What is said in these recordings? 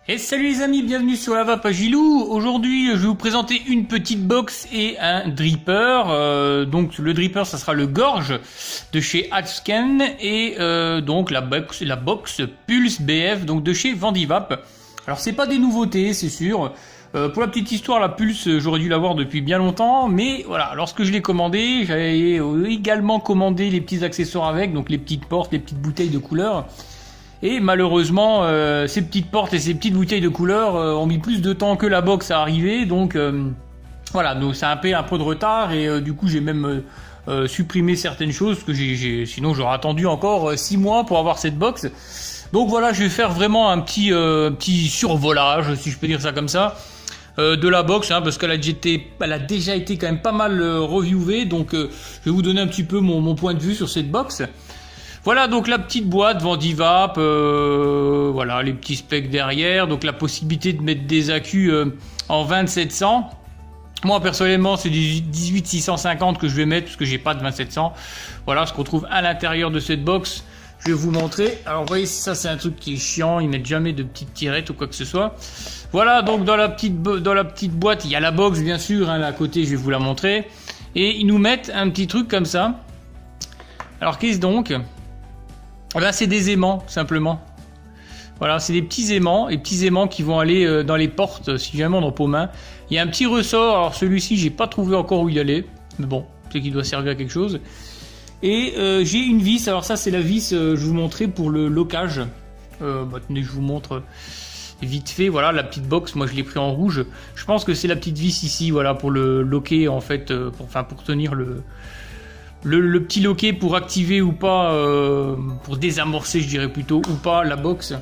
Et salut les amis, bienvenue sur la Vape Agilou. Aujourd'hui, je vais vous présenter une petite box et un dripper. Donc le dripper, ça sera le Gorge de chez Adscan et donc la box Pulse BF donc de chez Vendivape. Alors c'est pas des nouveautés, c'est sûr. Pour la petite histoire, la Pulse, j'aurais dû l'avoir depuis bien longtemps, mais voilà, lorsque je l'ai commandé, j'avais également commandé les petits accessoires avec, donc les petites portes, les petites bouteilles de couleur. Et malheureusement, ces petites portes et ces petites bouteilles de couleur ont mis plus de temps que la box à arriver. Donc voilà, donc c'est un peu de retard et du coup j'ai même supprimé certaines choses que sinon j'aurais attendu encore 6 mois pour avoir cette box. Donc voilà, je vais faire vraiment un petit survolage, si je peux dire ça comme ça, de la box, hein, parce qu'elle a déjà été quand même pas mal reviewée. Donc je vais vous donner un petit peu mon point de vue sur cette box. Voilà donc la petite boîte Vendivape, voilà les petits specs derrière, donc la possibilité de mettre des accus en 2700. Moi personnellement c'est du 18650 que je vais mettre parce que j'ai pas de 2700. Voilà ce qu'on trouve à l'intérieur de cette box. Je vais vous montrer. Alors vous voyez, ça c'est un truc qui est chiant, ils mettent jamais de petites tirettes ou quoi que ce soit. Voilà donc dans la petite boîte il y a la box bien sûr, hein, là à côté je vais vous la montrer. Et ils nous mettent un petit truc comme ça. Alors qu'est-ce donc ? Eh ben, c'est des aimants, simplement. Voilà, c'est des petits aimants qui vont aller dans les portes, si jamais on en pot main. Il y a un petit ressort, alors celui-ci, j'ai pas trouvé encore où il allait. Mais bon, c'est qu'il doit servir à quelque chose. Et j'ai une vis, alors ça, c'est la vis, je vous montrais pour le locage. Tenez, je vous montre vite fait, voilà, la petite box, moi je l'ai pris en rouge. Je pense que c'est la petite vis ici, voilà, pour le loquer, en fait, pour tenir le petit loquet pour activer ou pas, pour désamorcer je dirais plutôt, ou pas la box.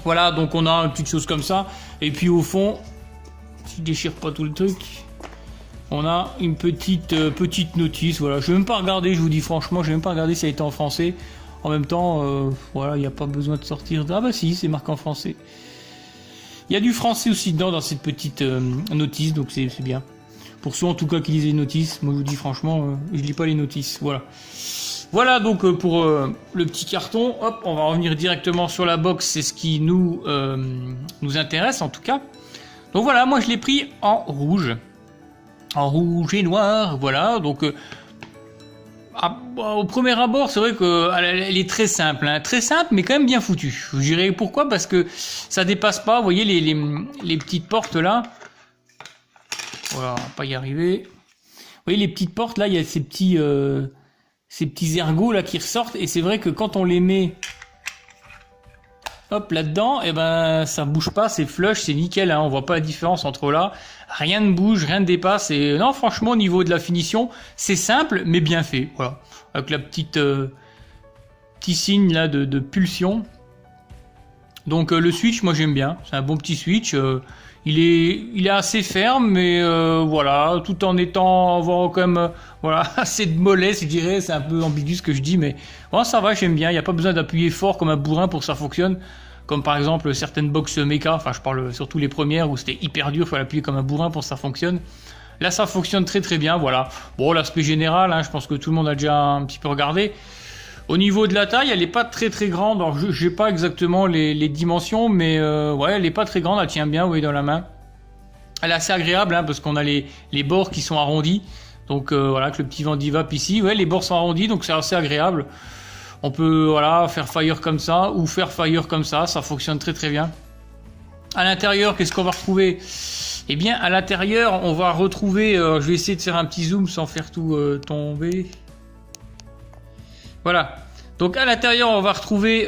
Voilà, donc on a une petite chose comme ça. Et puis au fond, si je déchire pas tout le truc, on a une petite notice. Voilà, je vais même pas regarder, je vous dis franchement, je vais même pas regarder si ça a été en français. En même temps, voilà, il n'y a pas besoin de sortir. Ah bah si, c'est marqué en français. Il y a du français aussi dedans dans cette petite notice, donc c'est bien. Pour ceux en tout cas qui lisent les notices, moi je vous dis franchement, je lis pas les notices, voilà. Voilà donc pour le petit carton, hop, on va revenir directement sur la box, c'est ce qui nous intéresse en tout cas. Donc voilà, moi je l'ai pris en rouge et noir, voilà, donc au premier abord c'est vrai qu'elle est très simple, hein, très simple mais quand même bien foutue. Je dirais pourquoi, parce que ça dépasse pas, vous voyez les petites portes là. Voilà, on va pas y arriver. Vous voyez les petites portes là, il y a ces petits ergots là qui ressortent, et c'est vrai que quand on les met hop là-dedans, et ben ça bouge pas, c'est flush, c'est nickel, hein, on voit pas la différence entre là, rien ne bouge, rien ne dépasse, et non franchement au niveau de la finition, c'est simple mais bien fait, voilà. Avec la petit signe là de pulsion. Donc le switch, moi j'aime bien, c'est un bon petit switch. Il est assez ferme, mais voilà, tout en avoir quand même voilà, assez de mollesse, je dirais. C'est un peu ambigu ce que je dis, mais bon, ça va, j'aime bien. Il n'y a pas besoin d'appuyer fort comme un bourrin pour que ça fonctionne. Comme par exemple certaines box méca, enfin je parle surtout les premières où c'était hyper dur, il fallait appuyer comme un bourrin pour que ça fonctionne. Là ça fonctionne très très bien, voilà. Bon, l'aspect général, hein, je pense que tout le monde a déjà un petit peu regardé. Au niveau de la taille, elle n'est pas très très grande. Alors je n'ai pas exactement les dimensions, mais ouais, elle n'est pas très grande, elle tient bien, vous voyez, dans la main. Elle est assez agréable, hein, parce qu'on a les bords qui sont arrondis. Donc voilà, avec le petit Vendivape ici, ouais, les bords sont arrondis, donc c'est assez agréable. On peut voilà, faire fire comme ça ou faire fire comme ça fonctionne très très bien. À l'intérieur, qu'est-ce qu'on va retrouver ? Eh bien, à l'intérieur, on va retrouver, je vais essayer de faire un petit zoom sans faire tout tomber. Voilà. Donc à l'intérieur, on va retrouver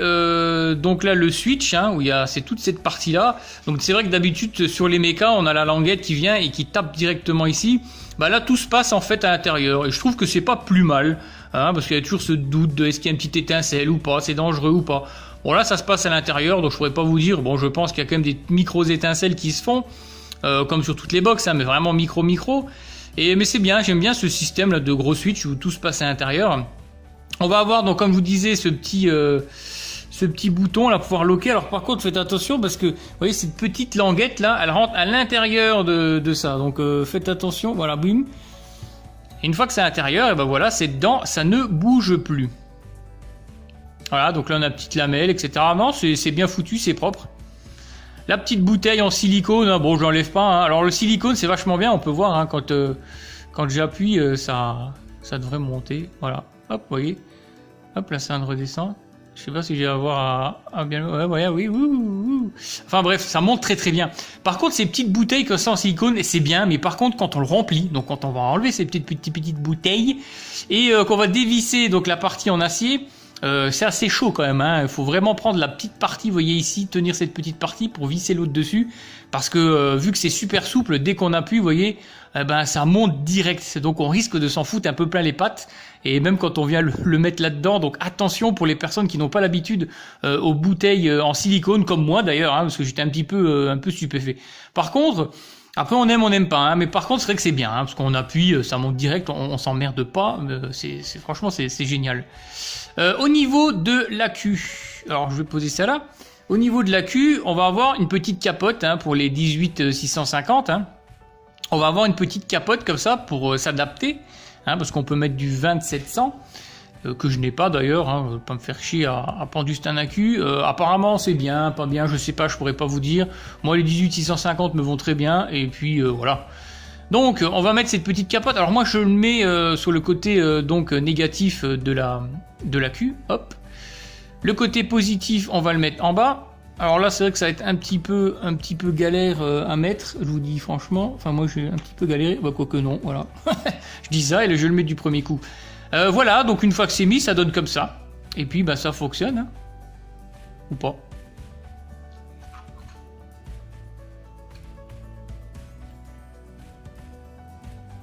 donc là le switch, hein, où c'est toute cette partie là. Donc c'est vrai que d'habitude sur les mechas, on a la languette qui vient et qui tape directement ici. Bah là tout se passe en fait à l'intérieur, et je trouve que c'est pas plus mal, hein, parce qu'il y a toujours ce doute de est-ce qu'il y a une petite étincelle ou pas, c'est dangereux ou pas. Bon là ça se passe à l'intérieur, donc je pourrais pas vous dire. Bon, je pense qu'il y a quand même des micros étincelles qui se font, comme sur toutes les box, hein, mais vraiment micro. Mais c'est bien, j'aime bien ce système là de gros switch où tout se passe à l'intérieur. On va avoir donc comme je vous disais ce petit bouton là pour pouvoir loquer. Alors par contre faites attention parce que vous voyez cette petite languette là, elle rentre à l'intérieur de ça. Donc faites attention, voilà, boum. Et une fois que c'est à l'intérieur, et ben voilà, c'est dedans, ça ne bouge plus. Voilà, donc là on a une petite lamelle, etc. Non, c'est bien foutu, c'est propre. La petite bouteille en silicone, hein, bon j'enlève pas. Hein. Alors le silicone c'est vachement bien, on peut voir hein, quand j'appuie, ça devrait monter. Voilà, hop, vous voyez. Hop, là ça redescend. Je sais pas si j'ai à voir à bien... Ouais, oui, Enfin bref, ça monte très très bien. Par contre, ces petites bouteilles comme ça en silicone, c'est bien, mais par contre, quand on le remplit, donc quand on va enlever ces petites bouteilles, et qu'on va dévisser donc la partie en acier, c'est assez chaud quand même. Hein. Il faut vraiment prendre la petite partie, vous voyez ici, tenir cette petite partie pour visser l'autre dessus, parce que vu que c'est super souple, dès qu'on appuie, vous voyez, ben ça monte direct. Donc on risque de s'en foutre un peu plein les pattes. Et même quand on vient le mettre là-dedans, donc attention pour les personnes qui n'ont pas l'habitude aux bouteilles en silicone, comme moi d'ailleurs, hein, parce que j'étais un peu stupéfait. Par contre, après on n'aime pas, hein, mais par contre c'est vrai que c'est bien, hein, parce qu'on appuie, ça monte direct, on s'emmerde pas, franchement c'est génial. Au niveau de l'accu, alors je vais poser ça là. Au niveau de l'accu, on va avoir une petite capote hein, pour les 18650. Hein. On va avoir une petite capote comme ça pour s'adapter. Hein, parce qu'on peut mettre du 2700 que je n'ai pas d'ailleurs, hein, je vais pas me faire chier à prendre juste un accu. Apparemment c'est bien, pas bien, je sais pas, je pourrais pas vous dire. Moi les 18650 me vont très bien et puis voilà. Donc on va mettre cette petite capote. Alors moi je le mets sur le côté donc négatif de l'accu. Hop. Le côté positif on va le mettre en bas. Alors là c'est vrai que ça va être un petit peu galère à mettre, je vous dis franchement. Enfin moi j'ai un petit peu galéré, bah quoique non, voilà. Je dis ça et je le mets du premier coup. Voilà, donc une fois que c'est mis, ça donne comme ça. Et puis bah ça fonctionne, hein. Ou pas.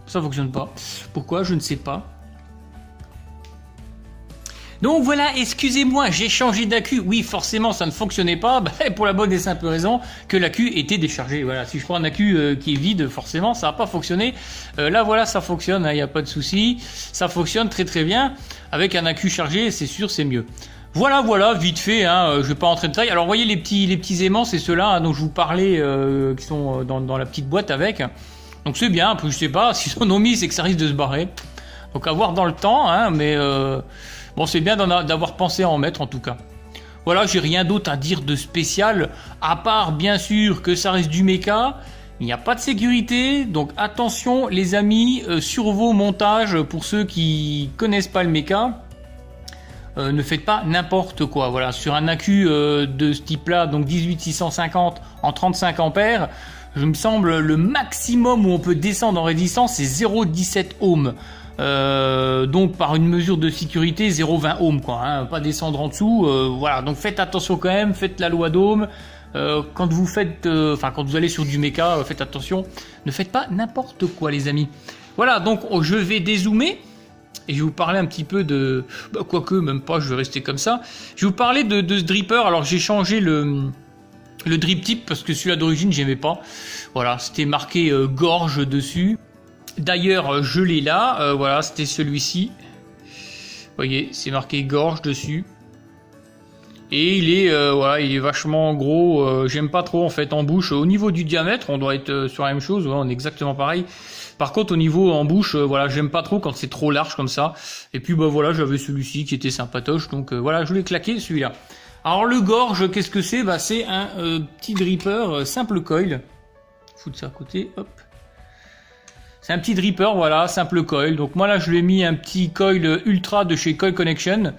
Ça fonctionne pas. Pourquoi? Je ne sais pas. Donc voilà, excusez-moi, j'ai changé d'accu. Oui, forcément, ça ne fonctionnait pas, pour la bonne et simple raison que l'accu était déchargé. Voilà, si je prends un accu qui est vide, forcément, ça va pas fonctionner. Là, voilà, ça fonctionne, il n'y a pas de souci. Ça fonctionne très très bien. Avec un accu chargé, c'est sûr, c'est mieux. Voilà, vite fait, hein, je vais pas rentrer de détail. Alors, vous voyez les petits aimants, c'est ceux-là hein, dont je vous parlais, qui sont dans la petite boîte avec. Donc c'est bien, je sais pas, s'ils en ont mis, c'est que ça risque de se barrer. Donc à voir dans le temps, hein, mais... Bon, c'est bien d'avoir pensé à en mettre en tout cas. Voilà, j'ai rien d'autre à dire de spécial, à part bien sûr que ça reste du méca. Il n'y a pas de sécurité, donc attention les amis, sur vos montages, pour ceux qui connaissent pas le méca, ne faites pas n'importe quoi. Voilà, sur un accu de ce type-là, donc 18650 en 35 ampères, je me semble le maximum où on peut descendre en résistance, c'est 0,17 ohms. Donc par une mesure de sécurité 0,20 ohms quoi, hein, pas descendre en dessous, voilà, donc faites attention quand même, faites la loi d'ohm, quand vous faites, quand vous allez sur du méca, faites attention, ne faites pas n'importe quoi les amis. Voilà, donc je vais dézoomer et je vais vous parler un petit peu de, quoique même pas, je vais rester comme ça, je vais vous parler de ce dripper. Alors j'ai changé le drip tip parce que celui-là d'origine j'aimais pas, voilà, c'était marqué gorge dessus. D'ailleurs, je l'ai là, voilà, c'était celui-ci. Vous voyez, c'est marqué gorge dessus. Et il est, voilà, il est vachement gros. J'aime pas trop en fait en bouche. Au niveau du diamètre, on doit être sur la même chose. Ouais, on est exactement pareil. Par contre, au niveau en bouche, voilà, j'aime pas trop quand c'est trop large comme ça. Et puis, bah voilà, j'avais celui-ci qui était sympatoche. Donc voilà, je l'ai claqué celui-là. Alors le gorge, qu'est-ce que c'est? Bah c'est un petit dripper simple coil. Foutre ça à côté, hop. C'est un petit dripper, voilà, simple coil. Donc moi là, je lui ai mis un petit coil ultra de chez Coil Connection,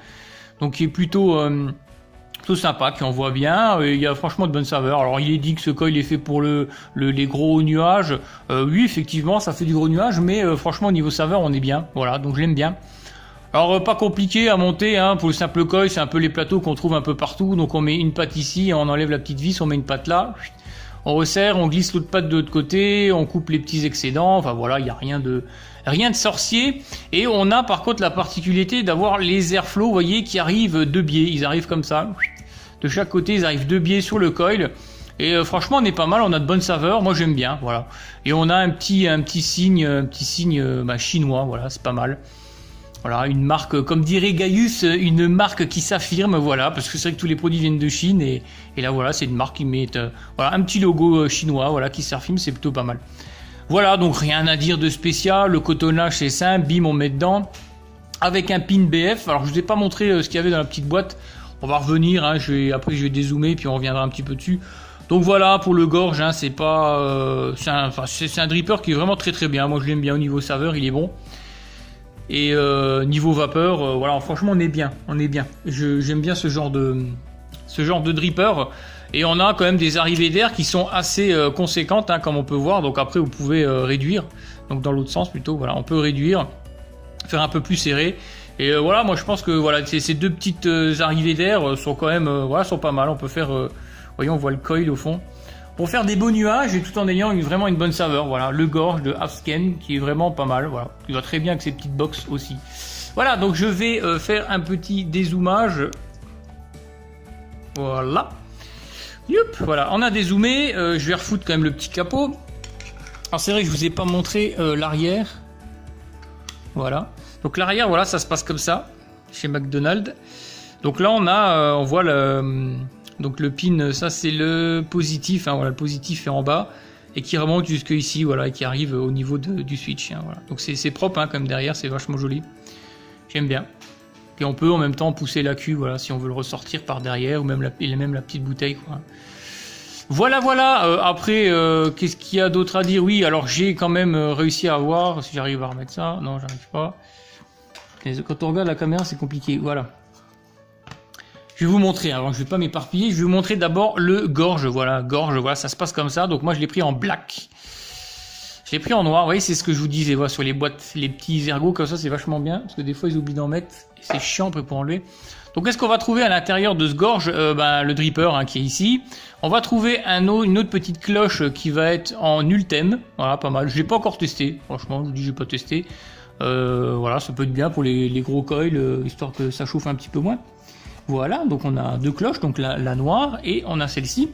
donc qui est plutôt sympa, qui envoie bien. Il y a franchement de bonnes saveurs. Alors il est dit que ce coil est fait pour les gros nuages. Oui, effectivement, ça fait du gros nuage, mais franchement au niveau saveur, on est bien. Voilà, donc je l'aime bien. Alors pas compliqué à monter, hein, pour le simple coil, c'est un peu les plateaux qu'on trouve un peu partout. Donc on met une patte ici, on enlève la petite vis, on met une patte là. On resserre, on glisse l'autre patte de l'autre côté, on coupe les petits excédents, enfin voilà, il n'y a rien de sorcier. Et on a par contre la particularité d'avoir les airflow, vous voyez, qui arrivent de biais, ils arrivent comme ça, de chaque côté, ils arrivent de biais sur le coil. Et franchement, on est pas mal, on a de bonnes saveurs, moi j'aime bien, voilà. Et on a un petit signe chinois, voilà, c'est pas mal. Voilà, une marque, comme dirait Gaius, une marque qui s'affirme, voilà, parce que c'est vrai que tous les produits viennent de Chine, et là, voilà, c'est une marque qui met voilà, un petit logo chinois, voilà, qui s'affirme, c'est plutôt pas mal. Voilà, donc rien à dire de spécial, le cotonnage c'est simple, bim, on met dedans, avec un pin BF. Alors je vous ai pas montré ce qu'il y avait dans la petite boîte, on va revenir, hein, après je vais dézoomer, puis on reviendra un petit peu dessus. Donc voilà, pour le gorge, hein, c'est pas, c'est un dripper qui est vraiment très très bien, moi je l'aime bien au niveau saveur, il est bon. Et niveau vapeur, voilà, franchement on est bien, j'aime bien ce genre de dripper. Et on a quand même des arrivées d'air qui sont assez conséquentes, hein, comme on peut voir. Donc après vous pouvez réduire, donc dans l'autre sens plutôt, voilà, on peut réduire, faire un peu plus serré. Et voilà, moi je pense que voilà, ces deux petites arrivées d'air sont quand même, voilà, sont pas mal. On peut faire, voyons, on voit le coil au fond, pour faire des beaux nuages et tout en ayant vraiment une bonne saveur. Voilà, le gorge de Havsken qui est vraiment pas mal, voilà, qui va très bien avec ces petites box aussi. Voilà, donc je vais faire un petit dézoomage. Voilà. Youp, voilà, on a dézoomé, je vais refoutre quand même le petit capot. Alors c'est vrai que je vous ai pas montré l'arrière. Voilà. Donc l'arrière, voilà, ça se passe comme ça chez McDonald's. Donc là on voit donc le pin, ça c'est le positif, hein, voilà, le positif est en bas et qui remonte jusque ici, voilà, et qui arrive au niveau du switch, hein, voilà. Donc c'est propre, hein, comme derrière, c'est vachement joli. J'aime bien. Et on peut en même temps pousser l'accu, voilà, si on veut le ressortir par derrière, ou même la petite bouteille, quoi. Voilà, voilà. Après, qu'est-ce qu'il y a d'autre à dire? Oui, alors j'ai quand même réussi à voir, si j'arrive à remettre ça. Non, j'arrive pas. Quand on regarde la caméra, c'est compliqué. Voilà. Je vais vous montrer, alors je vais pas m'éparpiller, je vais vous montrer d'abord le gorge, voilà, ça se passe comme ça. Donc moi je l'ai pris en black. Je l'ai pris en noir, vous voyez, c'est ce que je vous disais, voilà, sur les boîtes, les petits ergots comme ça, c'est vachement bien, parce que des fois ils oublient d'en mettre, et c'est chiant après pour enlever. Donc qu'est-ce qu'on va trouver à l'intérieur de ce gorge? Le dripper, hein, qui est ici. On va trouver une autre petite cloche qui va être en Ultem, voilà, pas mal. Je l'ai pas encore testé, franchement, je vous dis j'ai pas testé. Voilà, ça peut être bien pour les gros coils, histoire que ça chauffe un petit peu moins. Voilà, donc on a deux cloches, donc la noire, et on a celle-ci.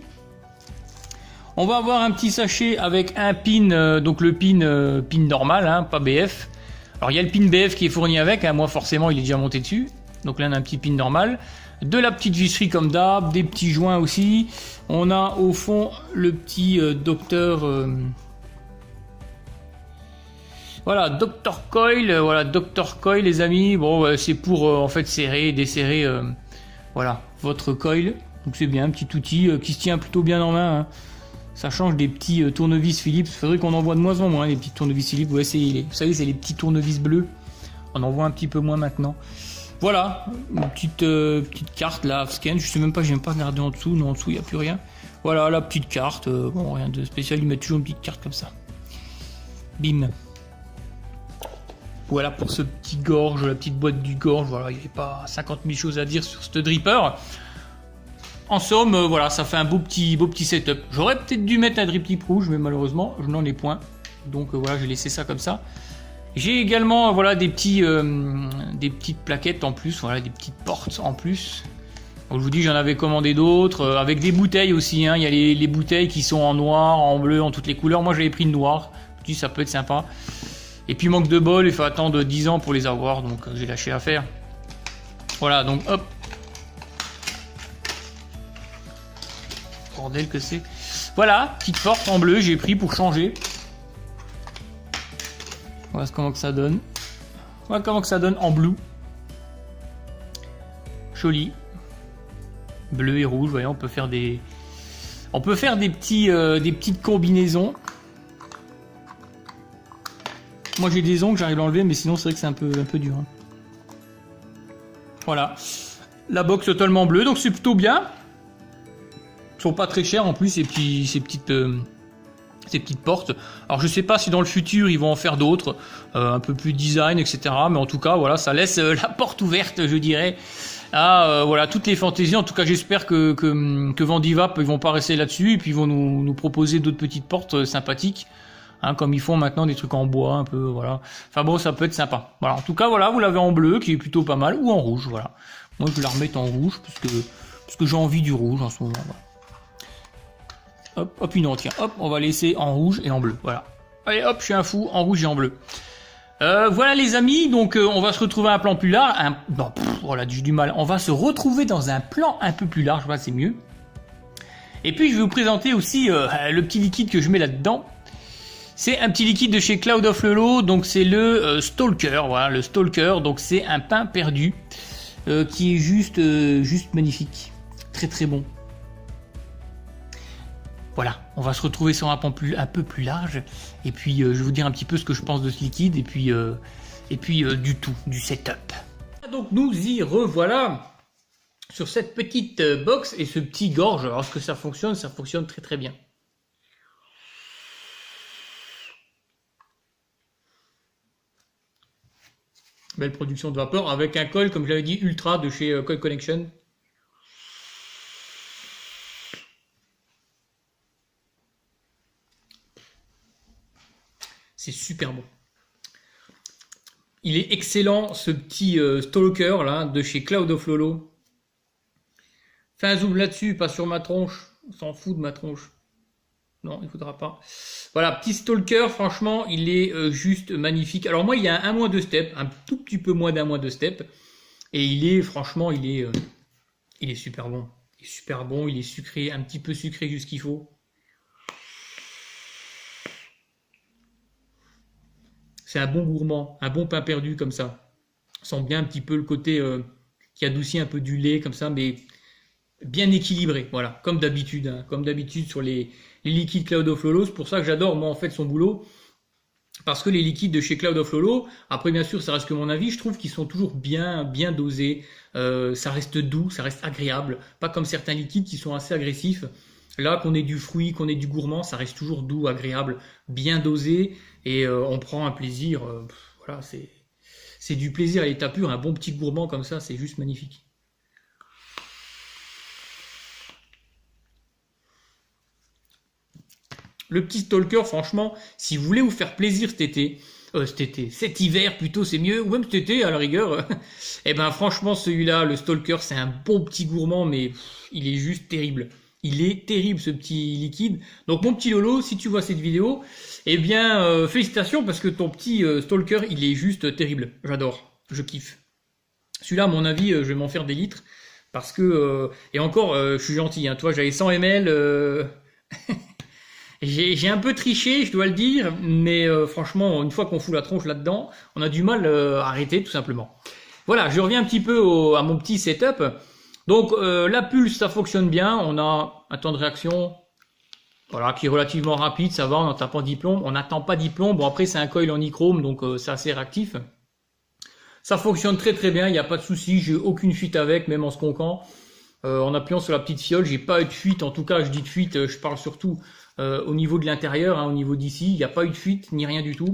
On va avoir un petit sachet avec un pin, donc le pin normal, hein, pas BF. Alors il y a le pin BF qui est fourni avec, hein, moi forcément il est déjà monté dessus. Donc là on a un petit pin normal. De la petite visserie comme d'hab, des petits joints aussi. On a au fond le petit docteur... Voilà, Dr Coil, voilà, Dr Coil les amis. Bon, c'est pour en fait serrer, desserrer, voilà, votre coil. Donc c'est bien, un petit outil qui se tient plutôt bien en main, hein. Ça change des petits tournevis Philips. Il faudrait qu'on en voit de moins en moins, les petits tournevis Philips. Ouais, vous savez, c'est les petits tournevis bleus. On en voit un petit peu moins maintenant. Voilà, une petite carte là, scan. Je sais même pas, j'ai même pas regardé en dessous. Non, en dessous, il n'y a plus rien. Voilà, la petite carte. Bon, rien de spécial. Ils mettent toujours une petite carte comme ça. Bim. Voilà pour ce petit gorge, la petite boîte du gorge. Voilà, il n'y avait pas 50 000 choses à dire sur ce dripper. En somme, voilà, ça fait un beau petit setup. J'aurais peut-être dû mettre un drip tip rouge, mais malheureusement, je n'en ai point. Donc voilà, j'ai laissé ça comme ça. J'ai également, voilà, des petites plaquettes en plus, voilà, des petites portes en plus. Donc, je vous dis, j'en avais commandé d'autres, avec des bouteilles aussi, hein. Il y a les bouteilles qui sont en noir, en bleu, en toutes les couleurs. Moi, j'avais pris le noir. Je dis, ça peut être sympa. Et puis, manque de bol, il faut attendre 10 ans pour les avoir, donc j'ai lâché l'affaire. Voilà, donc hop. Bordel que c'est. Voilà, petite porte en bleu, j'ai pris pour changer. Voilà comment que ça donne. Voilà comment que ça donne en bleu. Joli. Bleu et rouge, voyez, on peut faire des petites combinaisons. Moi j'ai des ongles, j'arrive à l'enlever, mais sinon c'est vrai que c'est un peu dur, hein. Voilà. La box totalement bleue, donc c'est plutôt bien. Ils sont pas très chers en plus, ces petites portes. Alors je sais pas si dans le futur ils vont en faire d'autres, un peu plus design, etc. Mais en tout cas, voilà, ça laisse la porte ouverte, je dirais, à voilà, toutes les fantaisies. En tout cas, j'espère que Vendivap, ils vont pas rester là-dessus, et puis ils vont nous proposer d'autres petites portes sympathiques, hein, comme ils font maintenant des trucs en bois, un peu, voilà. Enfin bon, ça peut être sympa. Voilà, en tout cas, voilà, vous l'avez en bleu, qui est plutôt pas mal, ou en rouge, voilà. Moi, je vais la remettre en rouge, parce que j'ai envie du rouge en ce moment, voilà. Hop, hop, non, tiens, hop, on va laisser en rouge et en bleu, voilà. Allez, hop, je suis un fou, en rouge et en bleu. Voilà les amis, donc on va se retrouver à un plan plus large. Voilà, j'ai du mal. On va se retrouver dans un plan un peu plus large, voilà, c'est mieux. Et puis je vais vous présenter aussi le petit liquide que je mets là-dedans. C'est un petit liquide de chez Cloud of Lolo, donc c'est le Stalker, voilà, le Stalker, donc c'est un pain perdu qui est juste magnifique, très très bon. Voilà, on va se retrouver sur un pan un peu plus large, et puis je vais vous dire un petit peu ce que je pense de ce liquide, et puis du setup. Donc nous y revoilà sur cette petite box et ce petit gorge. Alors est-ce que ça fonctionne très très bien. Belle production de vapeur avec un coil, comme je l'avais dit, ultra de chez Coil Connection. C'est super bon. Il est excellent ce petit Stalker là de chez Cloud of Lolo. Fais un zoom là-dessus, pas sur ma tronche. On s'en fout de ma tronche. Non, il ne faudra pas. Voilà, petit Stalker, franchement, il est juste magnifique. Alors moi, il y a un mois de step, un tout petit peu moins d'un mois de step. Et il est, franchement, il est super bon. Il est super bon, il est sucré, un petit peu sucré juste ce qu'il faut. C'est un bon gourmand, un bon pain perdu comme ça. On sent bien un petit peu le côté qui adoucit un peu du lait comme ça, mais bien équilibré, voilà, comme d'habitude, hein, comme d'habitude sur les liquides Cloud of Lolo. C'est pour ça que j'adore moi en fait son boulot, parce que les liquides de chez Cloud of Lolo, après bien sûr ça reste que mon avis, je trouve qu'ils sont toujours bien dosés, ça reste doux, ça reste agréable, pas comme certains liquides qui sont assez agressifs. Là, qu'on ait du fruit, qu'on ait du gourmand, ça reste toujours doux, agréable, bien dosé, et on prend un plaisir, voilà, c'est du plaisir à l'état pur, un bon petit gourmand comme ça, c'est juste magnifique. Le petit Stalker, franchement, si vous voulez vous faire plaisir cet hiver plutôt, c'est mieux, ou même cet été à la rigueur, et ben franchement celui-là, le Stalker, c'est un bon petit gourmand, mais il est juste terrible. Il est terrible ce petit liquide. Donc mon petit Lolo, si tu vois cette vidéo, eh bien félicitations parce que ton petit Stalker, il est juste terrible. J'adore, je kiffe. Celui-là, à mon avis, je vais m'en faire des litres parce que et encore, je suis gentil. Hein, toi, j'avais 100 ml. J'ai un peu triché, je dois le dire, mais franchement, une fois qu'on fout la tronche là-dedans, on a du mal à arrêter tout simplement. Voilà, je reviens un petit peu à mon petit setup. Donc la pulse, ça fonctionne bien, on a un temps de réaction voilà, qui est relativement rapide, ça va, on n'attend pas 10 plombs, on n'attend pas 10 plombs, bon après c'est un coil en nichrome, donc c'est assez réactif. Ça fonctionne très très bien, il n'y a pas de souci, j'ai aucune fuite avec, même en se conquant. En appuyant sur la petite fiole, j'ai pas eu de fuite, en tout cas je dis de fuite, je parle surtout au niveau de l'intérieur, hein, au niveau d'ici, il n'y a pas eu de fuite, ni rien du tout.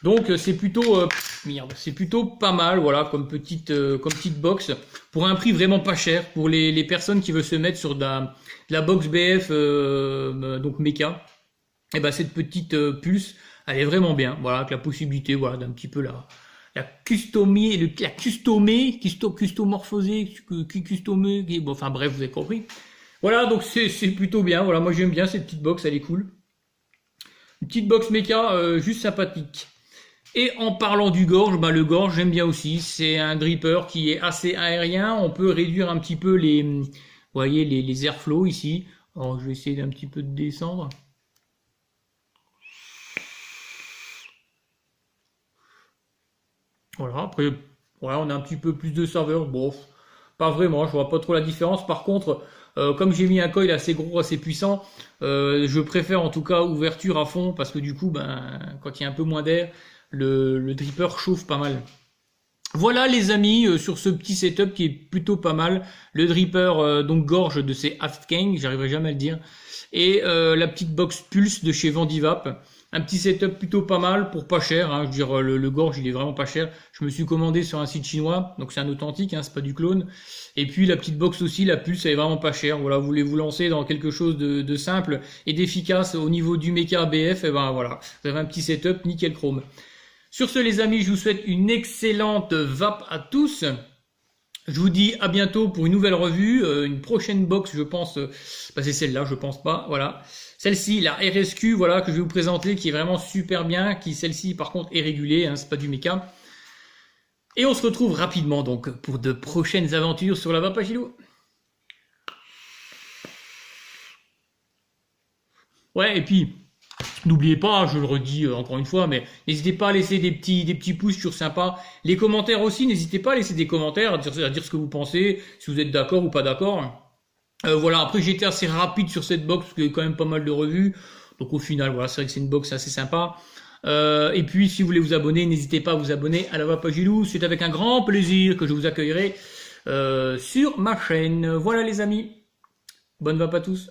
Donc c'est plutôt c'est plutôt pas mal, voilà, comme petite box pour un prix vraiment pas cher pour les personnes qui veulent se mettre sur de la box BF donc Mecha. Et ben cette petite pulse, elle est vraiment bien, voilà, avec la possibilité voilà d'un petit peu customorphoser, bon, enfin bref, vous avez compris. Voilà, donc c'est plutôt bien, voilà, moi j'aime bien cette petite box, elle est cool. Une petite box Mecha juste sympathique. Et en parlant du gorge, bah le gorge j'aime bien aussi, c'est un dripper qui est assez aérien, on peut réduire un petit peu vous voyez les airflows ici. Alors je vais essayer d'un petit peu de descendre. Voilà, après voilà, on a un petit peu plus de saveur, bon, pas vraiment, je vois pas trop la différence. Par contre, comme j'ai mis un coil assez gros, assez puissant, je préfère en tout cas ouverture à fond, parce que du coup, ben, quand il y a un peu moins d'air, le dripper chauffe pas mal. Voilà les amis, sur ce petit setup qui est plutôt pas mal, le dripper donc gorge de chez Aftken, j'arriverai jamais à le dire, et la petite box pulse de chez Vendivap. Un petit setup plutôt pas mal pour pas cher, hein, je veux dire le gorge il est vraiment pas cher. Je me suis commandé sur un site chinois, donc c'est un authentique, hein, c'est pas du clone. Et puis la petite box aussi, la pulse elle est vraiment pas chère. Voilà, vous voulez vous lancer dans quelque chose de simple et d'efficace au niveau du Mecha BF, et ben voilà, vous avez un petit setup nickel chrome. Sur ce les amis, je vous souhaite une excellente vape à tous. Je vous dis à bientôt pour une nouvelle revue, une prochaine box, je pense, bah c'est celle-là, je pense pas, voilà. Celle-ci, la RSQ, voilà, que je vais vous présenter, qui est vraiment super bien, qui celle-ci par contre est régulée, hein, c'est pas du méca. Et on se retrouve rapidement donc pour de prochaines aventures sur la Vapagilo. Ouais, et puis, n'oubliez pas, je le redis encore une fois, mais n'hésitez pas à laisser des petits pouces, toujours sympa. Les commentaires aussi, n'hésitez pas à laisser des commentaires, à dire ce que vous pensez, si vous êtes d'accord ou pas d'accord. Voilà, après j'ai été assez rapide sur cette box, parce qu'il y a quand même pas mal de revues. Donc au final, voilà, c'est vrai que c'est une box assez sympa. Et puis si vous voulez vous abonner, n'hésitez pas à vous abonner à la Vapagilo. C'est avec un grand plaisir que je vous accueillerai sur ma chaîne. Voilà les amis, bonne vape à tous.